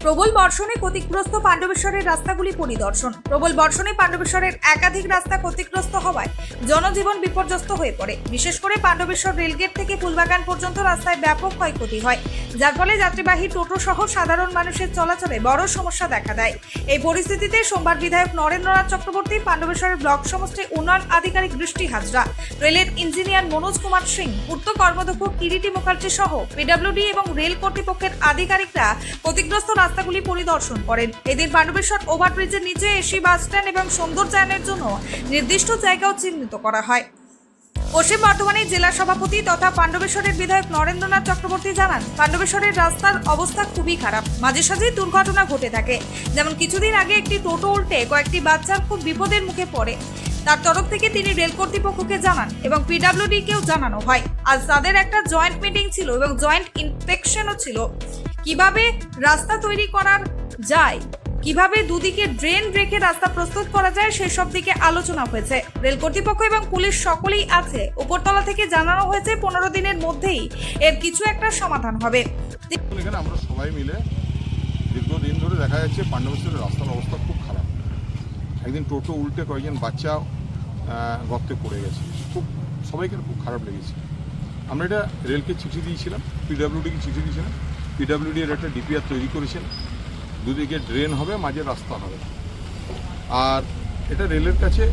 প্রবল বর্ষণে ক্ষতিগ্রস্ত পাণ্ডবেশ্বরের রাস্তাগুলি পরিদর্শন। প্রবল বর্ষণে পাণ্ডবেশ্বরের একাধিক রাস্তা ক্ষতিগ্রস্ত হওয়ায় জনজীবন বিপর্যস্ত হয়ে পড়ে। বিশেষ করে পাণ্ডবেশ্বর রেলগেট থেকে ফুলবাগান পর্যন্ত রাস্তায় ব্যাপক ক্ষয়ক্ষতি হয়, যার ফলে যাত্রীবাহী টোটো সহ সাধারণ মানুষের চলাচলে বড় সমস্যা দেখা দেয়। এই পরিস্থিতিতে সোমবার বিধায়ক নরেন্দ্রনাথ চক্রবর্তী, পাণ্ডবেশ্বরের ব্লক সমষ্টির উন্নয়ন আধিকারিক বৃষ্টি হাজরা, রেলের ইঞ্জিনিয়ার মনোজ কুমার সিং, পূর্ত কর্মদক্ষ কিরিটি মুখার্জি সহ পিডব্লিউডি এবং রেল কর্তৃপক্ষের আধিকারিকরা ক্ষতিগ্রস্ত রাস্তাগুলি পরিদর্শন করেন। এদিন পাণ্ডবেশ্বর ওভারব্রিজের নিচে এসি বাস স্ট্যান্ড এবং সৌন্দর্যায়নের জন্য নির্দিষ্ট জায়গাও চিহ্নিত করা হয়। পশ্চিম বর্ধমানের জেলা সভাপতি তথা পাণ্ডবেশ্বরের বিধায়ক নরেন্দ্রনাথ চক্রবর্তী জানান, পাণ্ডবেশ্বরের রাস্তার অবস্থা খুবই খারাপ। মাঝে সাঝে দুর্ঘটনা ঘটে থাকে। যেমন কিছুদিন আগে একটি টোটো উল্টে কয়েকটি বাচ্চার খুব বিপদের মুখে পড়ে। তার তরফ থেকে তিনি রেল কর্তৃপক্ষকে জানান এবং পিডব্লিউডি কেও জানানো হয়। আজ তাদের একটা জয়েন্ট মিটিং ছিল এবং জয়েন্ট ইন্সপেকশনও ছিল। কিভাবে রাস্তা তৈরি করা যায়, কিভাবে দুদিকে ড্রেন রেখে রাস্তা প্রস্তুত করা যায়, সেসব দিকে আলোচনা হয়েছে। রেল কর্তৃপক্ষ এবং পুলিশ সকলেই আছে। উপরতলা থেকে জানানো হয়েছে 15 দিনের মধ্যেই এর কিছু একটা সমাধান হবে। এখানে আমরা সবাই মিলে দীর্ঘদিন ধরে দেখা যাচ্ছে পাণ্ডবেশ্বরের রাস্তার অবস্থা খুব খারাপ। একদিন টোটো উল্টে কয়েকজন বাচ্চা গর্তে পড়ে গেছে। সবাইকে খুব খারাপ লেগেছে। আমরা এটা রেলকে চিঠি দিয়েছিলাম, পিডব্লিউডিকে চিঠি দিয়েছিলাম। পিডব্লিউডি এর একটা ডিপিআর তৈরি করেছেন, দুদিকে ড্রেন হবে, মাঝে রাস্তা হবে। আর এটা রেলের কাছে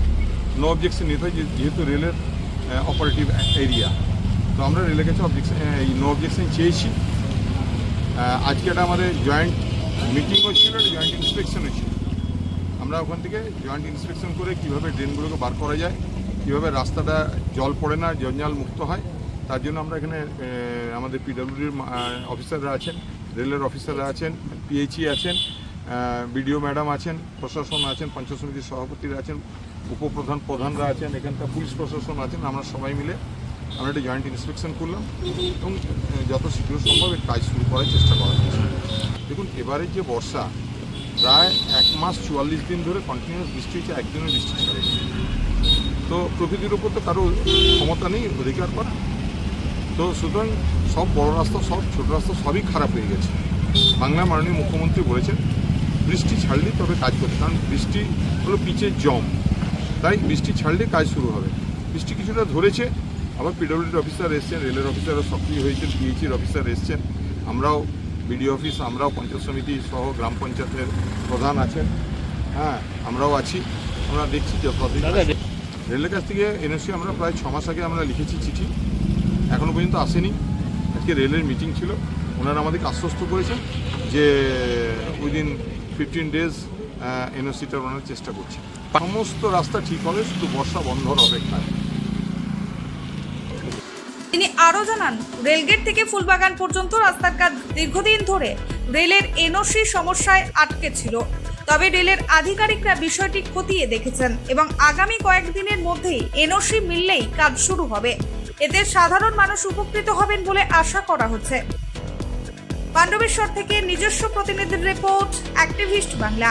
নো অবজেকশন নিতে হয়, যেহেতু রেলের অপারেটিভ এরিয়া। তো আমরা রেলের কাছে নো অবজেকশন চেয়েছি। আজকে এটা আমাদের জয়েন্ট মিটিংও ছিল, জয়েন্ট ইন্সপেকশনও ছিল। আমরা ওখান থেকে জয়েন্ট ইন্সপেকশন করে কীভাবে ড্রেনগুলোকে বার করা যায়, কীভাবে রাস্তাটা জল পড়ে না, জঞ্জাল মুক্ত হয়, তার জন্য আমরা এখানে আমাদের পিডব্লিউডির অফিসাররা আছেন, রেলের অফিসাররা আছেন, পিএইচই আছেন, বিডিও ম্যাডাম আছেন, প্রশাসন আছেন, পঞ্চায়েত সমিতির সভাপতিরা আছেন, প্রধানরা আছেন, এখানকার পুলিশ প্রশাসন আছেন। আমরা সবাই মিলে আমরা একটা জয়েন্ট ইন্সপেকশন করলাম এবং যত শীঘ্র সম্ভব এর কাজ শুরু করার চেষ্টা করা হচ্ছে। দেখুন, এবারে যে বর্ষা প্রায় 1 মাস 44 দিন ধরে কন্টিনিউয়াস বৃষ্টি হচ্ছে, একদিনের বৃষ্টি ছাড়ে। তো প্রকৃতির উপর তো কারো ক্ষমতা নেই অধিকার করা। তো সুতরাং সব বড় রাস্তা, সব ছোট রাস্তা সবই খারাপ হয়ে গেছে। বাংলা মাননীয় মুখ্যমন্ত্রী বলেছেন বৃষ্টি ছাড়লেই তবে কাজ করতে, কারণ বৃষ্টি হলো পিচের জম, তাই বৃষ্টি ছাড়লে কাজ শুরু হবে। বৃষ্টি কিছুটা ধরেছে, আবার পিডব্লিউডির অফিসার এসছেন, রেলের অফিসাররা সক্রিয় হয়েছেন, পিএইচির অফিসার এসছেন, আমরাও বিডিও অফিস, আমরাও পঞ্চায়েত সমিতি সহ গ্রাম পঞ্চায়েতের প্রধান আছেন, হ্যাঁ আমরাও আছি। আমরা দেখছি যে রেলের কাছ থেকে এনওসি আমরা প্রায় 6 মাস আগে আমরা লিখেছি চিঠি, এখনও পর্যন্ত আসেনি। আজকে রেলের মিটিং ছিল, ওনারা আমাদেরকে আশ্বস্ত করেছেন যে উইদিন 15 ডেজ এনওসিটা ওনারা চেষ্টা করছে। সমস্ত রাস্তা ঠিক হবে, শুধু বর্ষা বন্ধ হওয়ার অপেক্ষায়। তিনি আরও জানান, রেলগেট থেকে ফুলবাগান পর্যন্ত রাস্তার কাজ দীর্ঘদিন ধরে রেলের এনওসি সমস্যায় আটকে ছিল। তবে রেলের আধিকারিকরা বিষয়টি খতিয়ে দেখেছেন এবং আগামী কয়েকদিনের মধ্যেই এনওসি মিললেই কাজ শুরু হবে। এতে সাধারণ মানুষ উপকৃত হবেন বলে আশা করা হচ্ছে। পাণ্ডবেশ্বর থেকে নিজস্ব প্রতিনিধির রিপোর্ট, অ্যাক্টিভিস্ট বাংলা।